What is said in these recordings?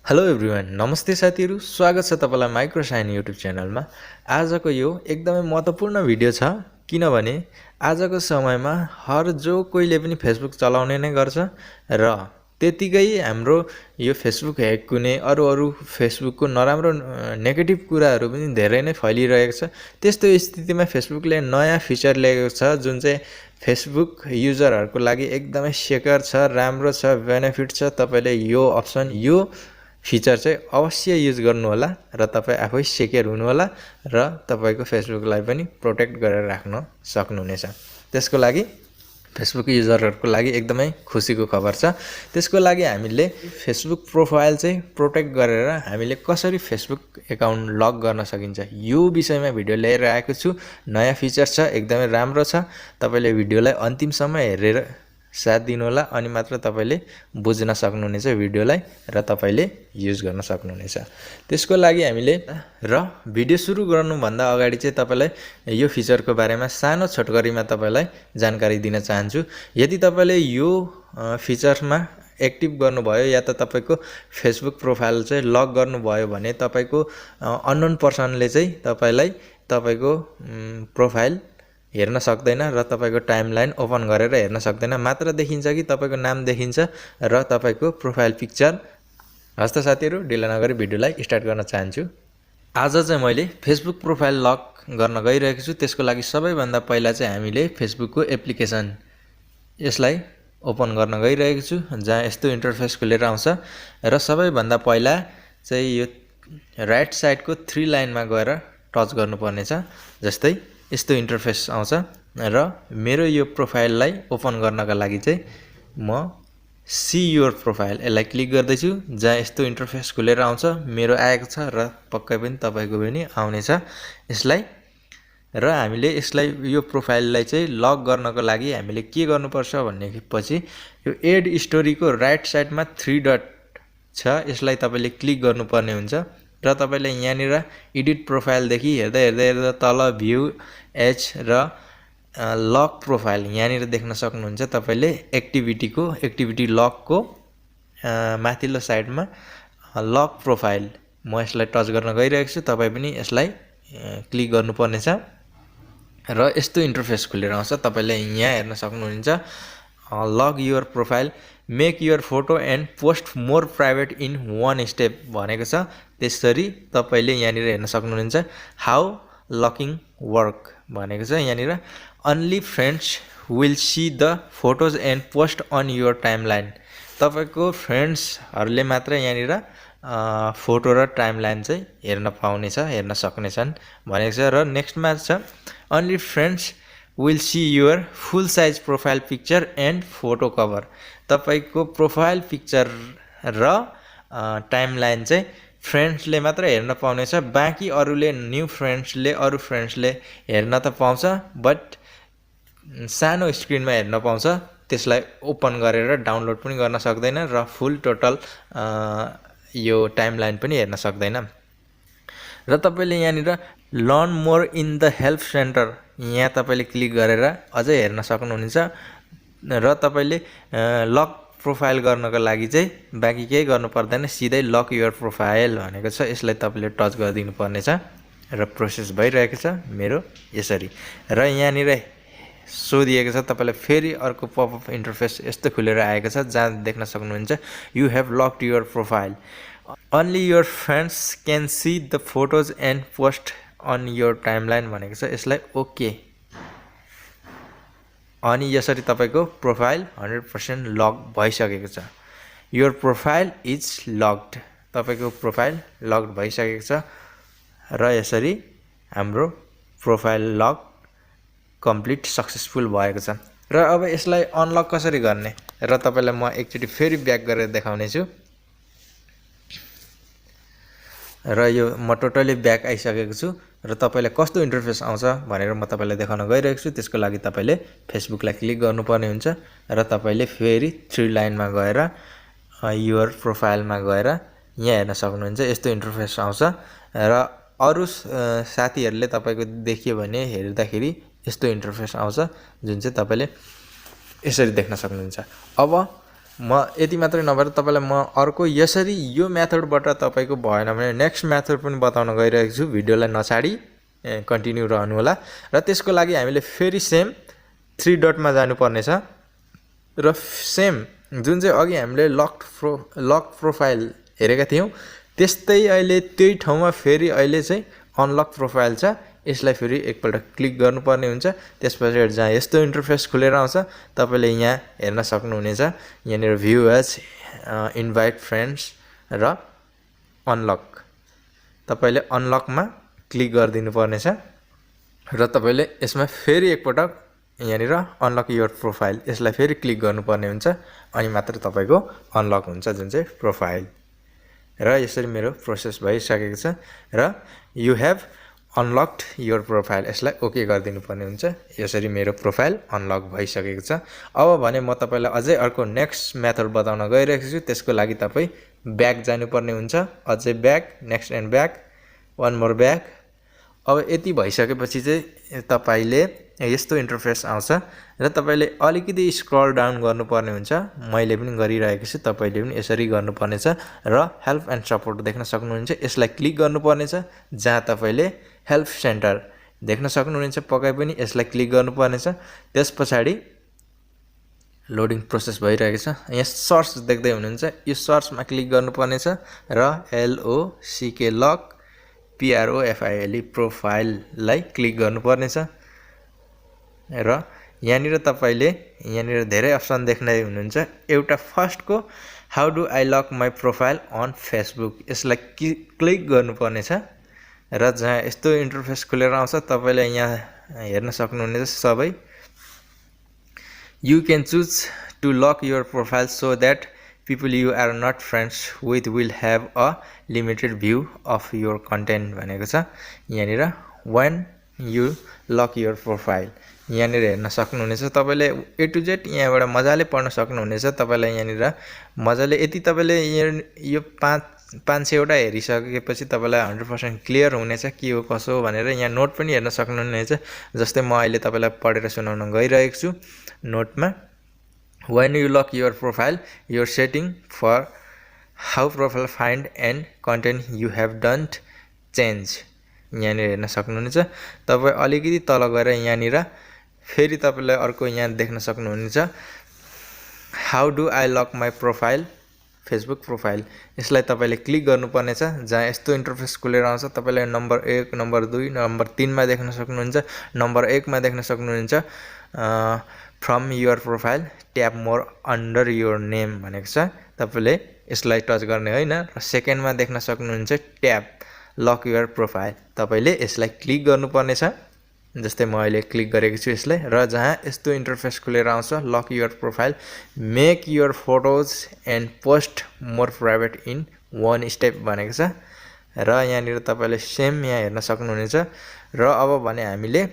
Hello everyone, नमस्ते साथीहरू, स्वागत छ तपाईँलाई माइक्रोशाइन युट्युब च्यानलमा। आजको यो एकदमै महत्त्वपूर्ण भिडियो छ, किनभने आजको समयमा जो कोहीले पनि फेसबुक चलाउने नै गर्छ र त्यतिकै हाम्रो यो फेसबुक ह्याक हुने अरू फेसबुकको नराम्रो नेगेटिभ कुराहरू पनि धेरै नै फैलिरहेको छ। त्यस्तो स्थितिमा फेसबुकले नयाँ फिचर ल्याएको छ जुन चाहिँ फेसबुक युजरहरूको लागि एकदमै सेक्योर छ, राम्रो छ, बेनिफिट छ। तपाईँले यो फिचर चाहिँ अवश्य युज गर्नु होला र तपाईँ आफै सेक्योर हुनु होला र तपाईको फेसबुकलाई पनि प्रोटेक्ट गरेर राख्न सक्नुहुनेछ। त्यसको लागि फेसबुक युजरहरूको लागि एकदमै खुसीको खबर छ। त्यसको लागि हामीले फेसबुक प्रोफाइल चाहिँ प्रोटेक्ट गरेर हामीले कसरी फेसबुक एकाउन्ट लक गर्न सकिन्छ यो विषयमा भिडियो लिएर आएको छु। नयाँ फिचर छ, एकदमै राम्रो छ। तपाईले भिडियोलाई अन्तिमसम्म हेरेर साथ दिनु होला, अनि मात्र तपाईले बुझ्न सक्नुहुनेछ भिडियोलाई र तपाईले युज गर्न सक्नुहुनेछ। त्यसको लागि हामीले भिडियो सुरु गर्नुभन्दा अगाडि चाहिँ तपाईलाई यो फिचरको बारेमा सानो छोटकरीमा तपाईलाई जानकारी दिन चाहन्छु। यदि तपाईले यो फिचरमा एक्टिभ गर्नुभयो या त तपाईको फेसबुक प्रोफाइल चाहिँ लक गर्नुभयो भने तपाईको अननोन पर्सनले चाहिँ तपाईलाई तपाईको प्रोफाइल हेर्न सक्दैन र तपाईको टाइमलाइन ओपन गरेर हेर्न सक्दैन। मात्र देखिन्छ कि तपाईको नाम देखिन्छ र तपाईको प्रोफाइल पिक्चर। हस्त साथीहरू, ढिला नगरी भिडियोलाई स्टार्ट गर्न चाहन्छु। आज चाहिँ मैले फेसबुक प्रोफाइल लक गर्न गइरहेको छु। त्यसको लागि सबैभन्दा पहिला चाहिँ हामीले फेसबुकको एप्लिकेसन यसलाई ओपन गर्न गइरहेको छु, जहाँ यस्तो इन्टरफेस खुलेर आउँछ र सबैभन्दा पहिला चाहिँ यो राइट साइडको 3 लाइनमा गएर टच गर्नुपर्नेछ। जस्तै यस्तो इन्टरफेस आउँछ र मेरो यो प्रोफाइललाई ओपन गर्नका लागि चाहिँ म सी योर प्रोफाइल यसलाई क्लिक गर्दैछु, जहाँ यस्तो इन्टरफेस खुलेर आउँछ। मेरो आएको छ र पक्कै पनि तपाईको पनि आउनेछ यसलाई। र हामीले यसलाई यो प्रोफाइललाई चाहिँ लक गर्नको लागि हामीले के गर्नुपर्छ भनेपछि यो एड स्टोरीको राइट साइडमा 3 डट छ, यसलाई तपाईले क्लिक गर्नुपर्ने हुन्छ र तपाईले यहाँनिर एडिट प्रोफाइलदेखि हेर्दा तल भ्यू एज र लक प्रोफाइल यहाँनिर देख्न सक्नुहुन्छ। तपाईले एक्टिभिटी लकको माथिल्लो साइडमा लक प्रोफाइल, म यसलाई टच गर्न गइरहेको छु। तपाईँ पनि यसलाई क्लिक गर्नुपर्नेछ र यस्तो इन्टरफेस खुलेर आउँछ। तपाईले यहाँ हेर्न सक्नुहुन्छ lock your profile, make your photo and post more private in 1 step भनेको छ। त्यसरी तपाईले यहाँनिर हेर्न सक्नुहुन्छ हाउ लकिङ वर्क भनेको छ। यहाँनिर only friends will see the photos and post on your timeline. तपाईको फ्रेन्ड्सहरूले मात्र यहाँनिर फोटो र टाइमलाइन चाहिँ हेर्न सक्नेछन् भनेको छ। र नेक्स्टमा छ only friends will see your full size profile picture and photo cover. तपाईको प्रोफाइल पिक्चर र टाइमलाइन चाहिँ फ्रेन्ड्सले मात्र हेर्न पाउनेछ। बाँकी अरू फ्रेन्ड्सले हेर्न त पाउँछ, बट सानो स्क्रिनमा हेर्न पाउँछ। त्यसलाई ओपन गरेर डाउनलोड पनि गर्न सक्दैन र फुल टोटल यो टाइमलाइन पनि हेर्न सक्दैन। र तपाईले यहाँनिर learn more in the help centre यहाँ तपाईले क्लिक गरेर अझै हेर्न सक्नुहुनेछ। र तपाईले लक प्रोफाइल गर्नको लागि चाहिँ बाँकी केही गर्नु पर्दैन, सिधै लक युर प्रोफाइल भनेको छ। यसलाई तपाईले टच गरिदिनु पर्नेछ र प्रोसेस भइरहेको छ मेरो यसरी। र यहाँनिर सोधिएको छ तपाईलाई फेरि अर्को पपअप इन्टरफेस यस्तो खुलेर आएको छ, जहाँ देख्न सक्नुहुन्छ you have locked your profile, only your friends can see the photos and post on your timeline भनेको छ। यसलाई ओके, अनि यसरी तपाईको प्रोफाइल 100% लक भइसकेको छ। योर प्रोफाइल इज लक्ड, तपाईको प्रोफाइल लक्ड भइसकेको छ र यसरी हाम्रो प्रोफाइल लक कम्प्लिट सक्सेसफुल भएको छ। र अब यसलाई अनलक कसरी गर्ने र तपाईलाई म एकचोटि फेरि ब्याक गरेर देखाउने छु। र यो म टोटली ब्याक आइसकेको छु र तपाईलाई कस्तो इन्टरफेस आउँछ भनेर म तपाईलाई देखाउन गइरहेको छु। त्यसको लागि तपाईले फेसबुकलाई क्लिक गर्नुपर्ने हुन्छ र तपाईले फेरि 3 लाइनमा गएर युर प्रोफाइलमा गएर यहाँ हेर्न सक्नुहुन्छ यस्तो इन्टरफेस आउँछ। र अरू साथीहरूले तपाईको देखियो भने हेर्दाखेरि यस्तो इन्टरफेस आउँछ, जुन चाहिँ तपाईले यसरी देख्न सक्नुहुन्छ। अब म यति मात्रै नभएर तपाईलाई म अर्को यसरी यो मेथडबाट तपाईको भएन भने नेक्स्ट मेथड पनि बताउन गइरहेको छु भिडियोलाई नछाडी कन्टिन्यू रहनु होला र त्यसको लागि हामीले फेरि सेम 3 डटमा जानु पर्ने छ र सेम जुन चाहिँ अघि हामीले लक प्रोफाइल हेरेका थियौं त्यस्तै अहिले त्यही ठाउँमा फेरि अहिले चाहिँ अनलक प्रोफाइल छ यसलाई फेरि एकपल्ट क्लिक गर्नुपर्ने हुन्छ त्यसपछि जहाँ यस्तो इन्टरफेस खुलेर आउँछ तपाईले यहाँ हेर्न सक्नुहुनेछ यहाँनिर भ्यू एज इन्भाइट फ्रेन्ड्स र अनलक तपाईले अनलकमा क्लिक गरिदिनु पर्ने छ र तपाईले यसमा फेरि एकपटक यहाँनिर अनलक योर प्रोफाइल यसलाई फेरि क्लिक गर्नुपर्ने हुन्छ अनि मात्र तपाईको अनलक हुन्छ जुन चाहिँ प्रोफाइल र यसरी मेरो प्रोसेस भइसकेको छ र यु हेभ अनलक्ड योर प्रोफाइल यसलाई ओके गरिदिनु पर्ने हुन्छ यसरी मेरो प्रोफाइल अनलक भइसकेको छ अब भने म तपाईलाई अझै अर्को नेक्स्ट मेथड बताउन गइरहेको छु त्यसको लागि तपाई ब्याक जानुपर्ने हुन्छ अझै back next and back one more back अब यति भइसकेपछि चाहिँ तपाईले यस्तो इन्टरफेस आउँछ र तपाईले अलिकति स्क्रल डाउन गर्नुपर्ने हुन्छ मैले पनि गरिरहेको छु तपाईले पनि यसरी गर्नुपर्ने छ र हेल्प एन्ड सपोर्ट देख्न सक्नुहुन्छ यसलाई क्लिक गर्नुपर्ने छ जहाँ तपाईले हेल्प सेन्टर देख्न सक्नुहुन्छ पक्कै पनि यसलाई क्लिक गर्नुपर्ने छ त्यसपछि लोडिङ प्रोसेस भइरहेको छ यहाँ सर्च देख्दै हुनुहुन्छ यो सर्चमा क्लिक गर्नुपर्ने छ र LOCK लक PROFILE प्रोफाइललाई क्लिक गर्नुपर्ने छ र यहाँनिर तपाईले यहाँनिर धेरै अप्सन देख्दै हुनुहुन्छ एउटा फर्स्टको how do I lock my profile on Facebook यसलाई क्लिक गर्नुपर्ने छ र जहाँ यस्तो इन्टरफेस खुलेर आउँछ तपाईले यहाँ हेर्न सक्नुहुनेछ सबै You can choose to lock your profile so that people you are not friends with will have a limited view of your content भनेको छ यहाँनिर when you lock your profile यहाँनिर हेर्न सक्नुहुनेछ तपाईले A to Z यहाँबाट मजाले पढ्न सक्नुहुनेछ तपाईलाई यहाँनिर मजाले यति तपाईले यो 500 वटा हेरिसकेपछि तपाईलाई 100% क्लियर हुनेछ के हो कसो हो भनेर यहाँ नोट पनि हेर्न सक्नुहुनेछ जस्तै म अहिले तपाईलाई पढेर सुनाउन गइरहेको छु नोटमा when you lock your profile your setting for how profile find and content you have done change यहाँनिर हेर्न सक्नुहुनेछ तपाई अलिकति तल गएर यहाँनिर फेरि तपाईलाई अर्को यहाँ देख्न सक्नुहुनेछ how do I lock my profile Facebook profile यसलाई तपाईले क्लिक गर्नुपर्ने छ जहाँ यस्तो इन्टरफेस खुलेर आउँछ तपाईले नम्बर 1 नम्बर 2 नम्बर 3 मा देख्न सक्नुहुन्छ नम्बर 1 मा देख्न सक्नुहुन्छ from your profile tab more under your name भनेको छ तपाईले यसलाई टच गर्ने हैन र सेकेन्ड मा देख्न सक्नुहुन्छ ट्याब लक योर प्रोफाइल तपाईले यसलाई क्लिक गर्नुपर्ने छ जस्तै म अहिले क्लिक गरेको छु यसलाई र जहाँ यस्तो इन्टरफेस खुलेर आउँछ lock your profile make your photos and post more private in one step भनेको छ र यहाँनिर तपाईले सेम यहाँ हेर्न सक्नुहुनेछ र अब भने हामीले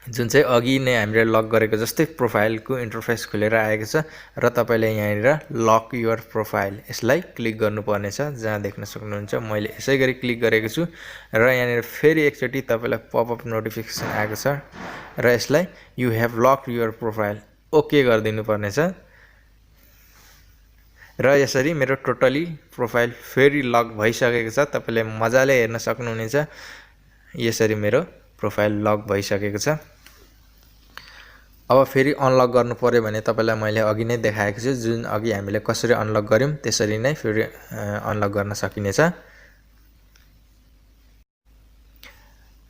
जुन चाहिँ अघि नै हामीले लक गरेको जस्तै प्रोफाइलको इन्टरफेस खुलेर आएको छ र तपाईले यहाँनिर लक योर प्रोफाइल यसलाई क्लिक गर्नुपर्ने छ जहाँ देख्न सक्नुहुन्छ मैले यसै गरी क्लिक गरेको छु र यहाँनिर फेरि एकचोटी तपाईलाई पपअप नोटिफिकेसन आएको छ र यसलाई you have lock your profile okay गरिदिनु पर्ने छ र यसरी मेरो टोटली प्रोफाइल फेरि लक भइसकेको छ तपाईले मजाले हेर्न सक्नुहुनेछ यसरी मेरो प्रोफाइल लक भइसकेको छ अब फेरि अनलक गर्नु पर्यो भने तपाईलाई मैले अघि नै देखाएको छु जुन अघि हामीले कसरी अनलक गर्यौं त्यसरी नै फेरि अनलक गर्न सकिनेछ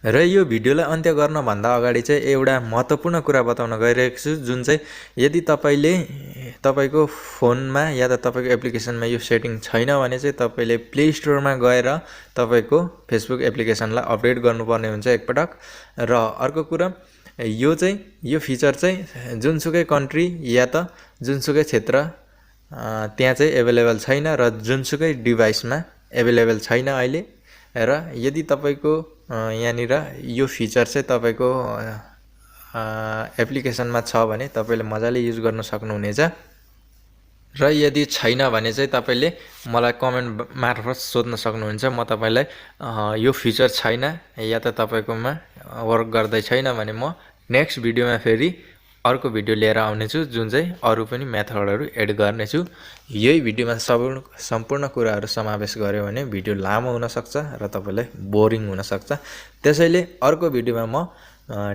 र यो भिडियोलाई अन्त्य गर्न भन्दा अगाडि चाहिँ एउटा महत्त्वपूर्ण कुरा बताउन गइरहेको छु जुन चाहिँ यदि तपाईले तपाईको फोनमा या त तपाईको एप्लिकेसनमा यो सेटिङ छैन भने चाहिँ तपाईले प्ले स्टोरमा गएर तपाईको फेसबुक एप्लिकेसनलाई अपडेट गर्नुपर्ने हुन्छ एकपटक र अर्को कुरा यो फिचर चाहिँ जुनसुकै कन्ट्री या त जुनसुकै क्षेत्र त्यहाँ चाहिँ अवेलेबल छैन र जुनसुकै डिभाइसमा अवेलेबल छैन अहिले र यदि तपाईको यहाँनिर यो फिचर चाहिँ तपाईको एप्लिकेसनमा छ भने तपाईले मजाले युज गर्न सक्नुहुनेछ र यदि छैन भने चाहिँ तपाईले मलाई कमेन्ट मार्फत सोध्न सक्नुहुन्छ म तपाईलाई यो फिचर छैन या त तपाईकोमा वर्क गर्दै छैन भने म नेक्स्ट भिडियोमा फेरि अर्को भिडियो लिएर आउनेछु जुन चाहिँ अरू पनि मेथडहरू एड गर्नेछु। यही भिडियोमा सम्पूर्ण कुराहरू समावेश गर्यो भने भिडियो लामो हुन सक्छ र तपाईलाई बोरिङ हुन सक्छ। त्यसैले अर्को भिडियोमा म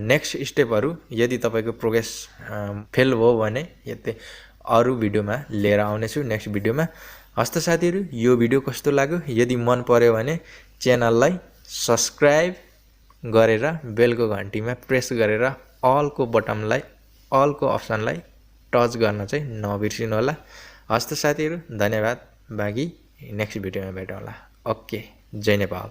नेक्स्ट स्टेपहरू यदि तपाईको प्रोग्रेस फेल भयो भने अरू भिडियोमा लिएर आउनेछु नेक्स्ट भिडियोमा। हस्त साथीहरु, यो भिडियो कस्तो लाग्यो? यदि मन पर्यो भने च्यानललाई सब्स्क्राइब गरेर बेलको घण्टीमा प्रेस गरेर अलको अप्सनलाई टच गर्न चाहिँ नबिर्सिनु होला। हस्त साथीहरु, धन्यवाद। बाँकी नेक्स्ट भिडियोमा भेटौँला। ओके, जय नेपाल।